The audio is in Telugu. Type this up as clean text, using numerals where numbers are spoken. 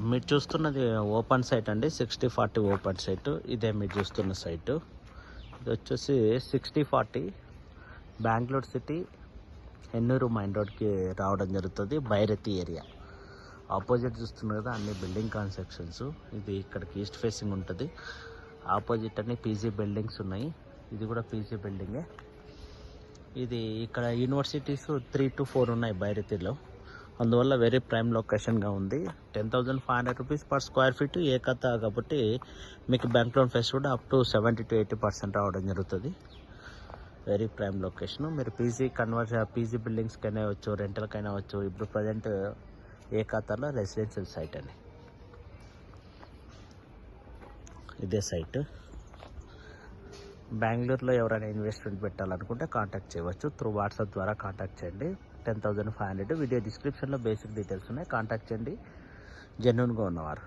మీరు చూస్తున్నది ఓపెన్ సైట్ అండి, 60/40 ఓపెన్ సైట్. ఇదే మీరు చూస్తున్న సైటు. ఇది వచ్చేసి 60/40 బెంగళూరు సిటీ ఎన్నూరు మైన్ రోడ్కి రావడం జరుగుతుంది. బైరతి ఏరియా ఆపోజిట్ చూస్తున్నారు కదా, అన్ని బిల్డింగ్ కన్స్ట్రక్షన్స్. ఇది ఇక్కడికి ఈస్ట్ ఫేసింగ్ ఉంటుంది. ఆపోజిట్ అన్ని పీజీ బిల్డింగ్స్ ఉన్నాయి. ఇది కూడా పీజీ బిల్డింగే. ఇది ఇక్కడ యూనివర్సిటీస్ 3 to 4 ఉన్నాయి బైరతిలో. అందువల్ల వెరీ ప్రైమ్ లొకేషన్గా ఉంది. 10,500 రూపీస్ పర్ స్క్వేర్ ఫీట్ ఏకత కాబట్టి మీకు బ్యాంక్ లోన్ ఫెస్ట్ కూడా అప్ టు 70 to 80% రావడం జరుగుతుంది. Very prime location. మీరు పీజీ బిల్డింగ్స్కైనా వచ్చు, రెంటల్కైనా వచ్చు. ఇప్పుడు ప్రజెంట్ ఏకతలో రెసిడెన్షియల్ సైట్ అండి. ఇదే సైట్. బెంగళూరులో ఎవరైనా ఇన్వెస్ట్మెంట్ పెట్టాలనుకుంటే కాంటాక్ట్ చేయవచ్చు. త్రూ వాట్సాప్ ద్వారా కాంటాక్ట్ చేయండి. 10,500 వీడియో డిస్క్రిప్షన్లో బేసిక్ డీటెయిల్స్ ఉన్నాయి. కాంటాక్ట్ చేయండి జెన్యూన్గా ఉన్నవారు.